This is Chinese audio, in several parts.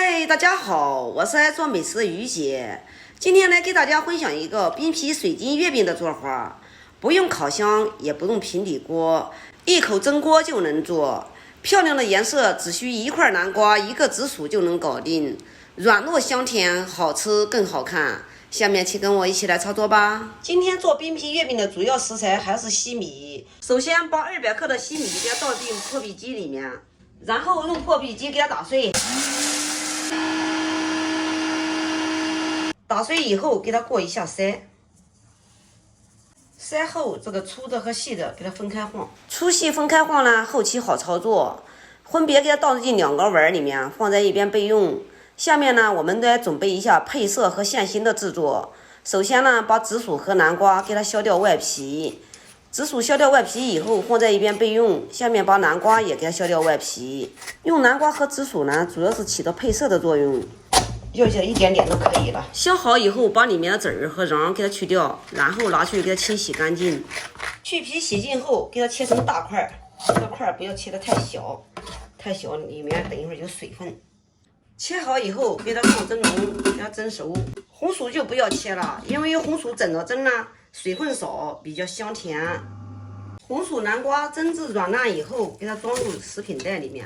嗨，大家好，我是爱做美食的于姐。今天来给大家分享一个冰皮水晶月饼的做法，不用烤箱，也不用平底锅，一口蒸锅就能做。漂亮的颜色只需一块南瓜、一个紫薯就能搞定，软糯香甜，好吃更好看。下面请跟我一起来操作吧。今天做冰皮月饼的主要食材还是西米。首先把200克的西米给它倒进破壁机里面，然后用破壁机给它打碎。打碎以后给它过一下筛，筛后这个粗的和细的给它分开放，粗细分开放呢，后期好操作。分别给它倒进2个碗里面，放在一边备用。下面呢，我们来准备一下配色和馅心的制作。首先呢，把紫薯和南瓜给它削掉外皮，紫薯削掉外皮以后放在一边备用。下面把南瓜也给它削掉外皮。用南瓜和紫薯呢，主要是起到配色的作用。要一点点就可以了。削好以后，把里面的籽儿和瓤给它去掉，然后拿去给它清洗干净。去皮洗净后，给它切成大块，这个块不要切得太小，太小里面等一会儿有水分。切好以后，给它放蒸笼，给它蒸熟。红薯就不要切了，因为红薯整着蒸呢，水分少，比较香甜。红薯、南瓜蒸至软烂以后，给它装入食品袋里面。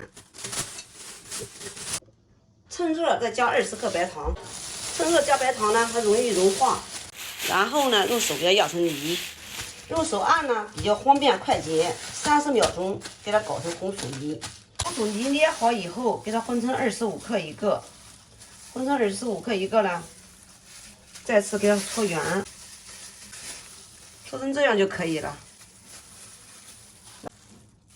趁热再加20克白糖，趁热加白糖呢，它容易融化。然后呢，用手给它压成泥，用手按呢比较方便快捷，30秒钟给它搞成红薯泥。红薯泥捏好以后，给它分成25克一个，分成25克一个呢，再次给它搓圆，搓成这样就可以了。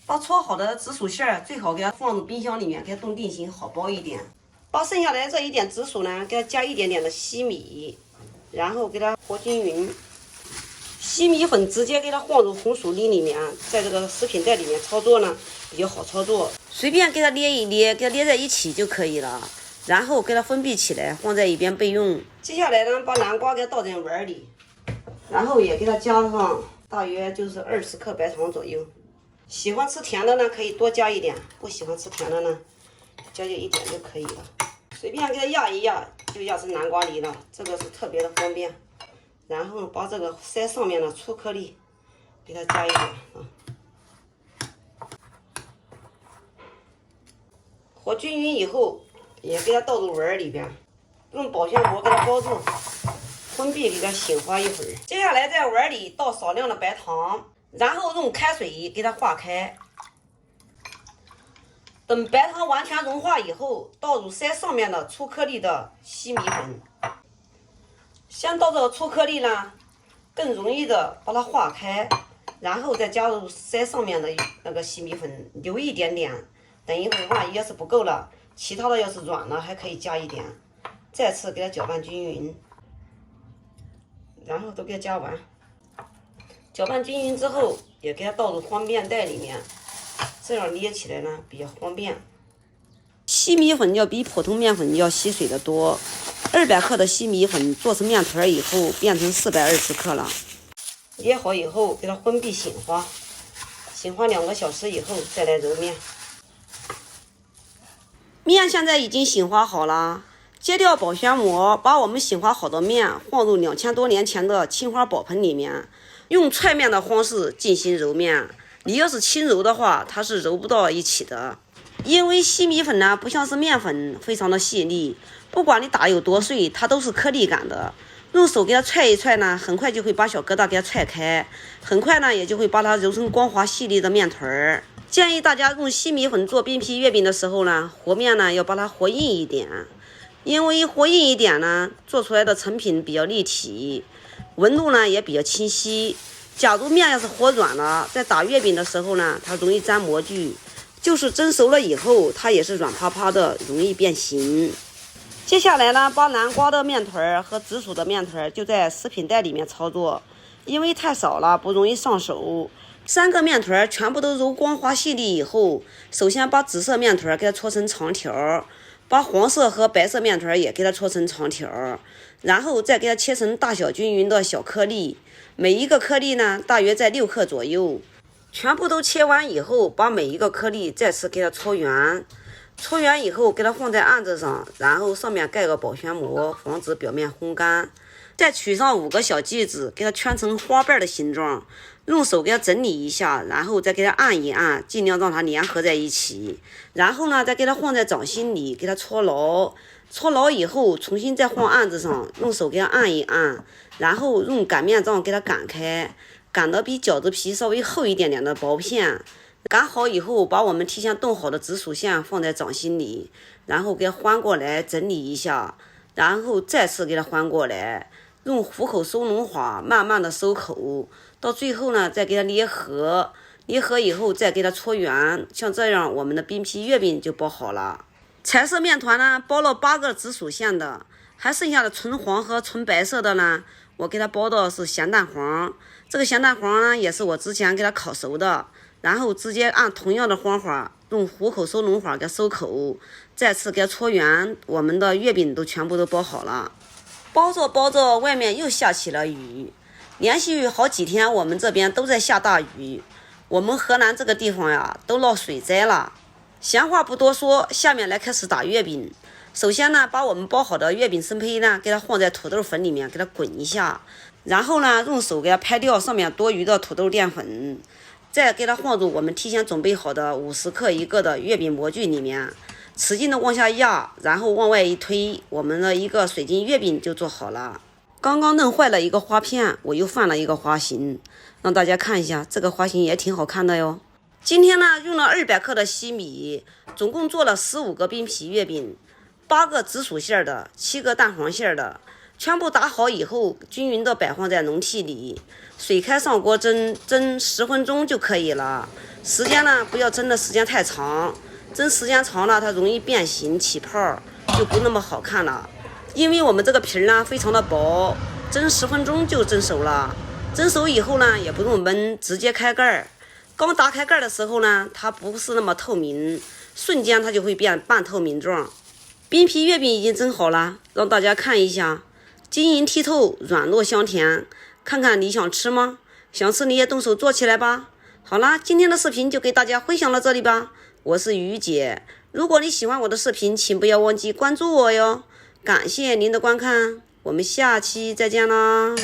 把搓好的紫薯馅儿最好给它放入冰箱里面，给它冻定型，好包一点。把剩下来这一点紫薯呢，给它加一点点的西米，然后给它和均匀。西米粉直接给它放入红薯泥里面，在这个食品袋里面操作呢比较好操作，随便给它捏一捏，给它捏在一起就可以了。然后给它封闭起来，放在一边备用。接下来呢，把南瓜给它倒进碗里，然后也给它加上大约就是20克白糖左右。喜欢吃甜的呢，可以多加一点；不喜欢吃甜的呢，加一点就可以了。随便给它压一压，就压成南瓜泥了，这个是特别的方便。然后把这个筛上面的粗颗粒给它加一点啊，和均匀以后，也给它倒入碗里边，用保鲜膜给它包住，封闭给它醒化一会儿。接下来在碗里倒少量的白糖，然后用开水给它化开。等白糖完全融化以后，倒入筛上面的粗颗粒的西米粉。先倒这个粗颗粒呢，更容易的把它化开，然后再加入筛上面的那个西米粉，留一点点。等一会儿万一要是不够了，其他的要是软了还可以加一点。再次给它搅拌均匀，然后都给它加完。搅拌均匀之后，也给它倒入方便袋里面。这样捏起来呢比较方便。西米粉要比普通面粉要吸水的多，200克的西米粉做成面团以后变成420克了。捏好以后给它封闭醒化，醒化2个小时以后再来揉面。面现在已经醒化好了，揭掉保鲜膜，把我们醒化好的面放入2000多年前的青花宝盆里面，用踹面的方式进行揉面。你要是轻揉的话，它是揉不到一起的，因为西米粉呢不像是面粉，非常的细腻，不管你打有多碎，它都是颗粒感的。用手给它踹一踹呢，很快就会把小疙瘩给它踹开，很快呢也就会把它揉成光滑细腻的面团儿。建议大家用西米粉做冰皮月饼的时候呢，和面呢要把它和硬一点，因为和硬一点呢，做出来的成品比较立体，纹路呢也比较清晰。假如面要是和软了，在打月饼的时候呢，它容易粘模具，就是蒸熟了以后，它也是软趴趴的，容易变形。接下来呢，把南瓜的面团和紫薯的面团就在食品袋里面操作，因为太少了，不容易上手。3个面团全部都揉光滑细腻以后，首先把紫色面团给它搓成长条，把黄色和白色面团也给它搓成长条，然后再给它切成大小均匀的小颗粒。每一个颗粒呢，大约在6克左右。全部都切完以后，把每一个颗粒再次给它搓圆，搓圆以后给它放在案子上，然后上面盖个保鲜膜，防止表面烘干。再取上5个小剂子，给它圈成花瓣的形状，用手给它整理一下，然后再给它按一按，尽量让它粘合在一起。然后呢，再给它放在掌心里，给它搓牢。搓牢以后，重新再放案子上，用手给它按一按，然后用擀面杖给它擀开，擀得比饺子皮稍微厚一点点的薄片。擀好以后，把我们提前冻好的紫薯馅放在掌心里，然后给它翻过来整理一下，然后再次给它翻过来，用虎口收拢法慢慢的收口，到最后呢再给它捏合，捏合以后再给它搓圆，像这样我们的冰皮月饼就包好了。彩色面团呢包了8个紫薯馅的，还剩下的纯黄和纯白色的呢，我给它包的是咸蛋黄。这个咸蛋黄呢也是我之前给它烤熟的，然后直接按同样的方法用虎口收拢法给它收口，再次给它搓圆，我们的月饼都全部都包好了。包着包着，外面又下起了雨，连续好几天我们这边都在下大雨，我们河南这个地方呀都闹水灾了。闲话不多说，下面来开始打月饼。首先呢，把我们包好的月饼生胚呢给它放在土豆粉里面给它滚一下，然后呢用手给它拍掉上面多余的土豆淀粉，再给它放入我们提前准备好的50克一个的月饼模具里面，使劲的往下压，然后往外一推，我们的一个水晶月饼就做好了。刚刚弄坏了一个花片，我又放了一个花型，让大家看一下，这个花型也挺好看的哟。今天呢用了200克的西米，总共做了15个冰皮月饼，8个紫薯馅的，7个蛋黄馅的，全部打好以后均匀的摆放在笼屉里，水开上锅蒸10分钟就可以了。时间呢不要蒸的时间太长，蒸时间长了它容易变形起泡，就不那么好看了。因为我们这个皮呢非常的薄，蒸10分钟就蒸熟了。蒸熟以后呢也不用焖，直接开盖。刚打开盖的时候呢，它不是那么透明，瞬间它就会变半透明状。冰皮月饼已经蒸好了，让大家看一下，晶莹剔透，软糯香甜。看看你想吃吗？想吃你也动手做起来吧。好啦，今天的视频就给大家分享到这里吧。我是于姐，如果你喜欢我的视频，请不要忘记关注我哟。感谢您的观看，我们下期再见啦。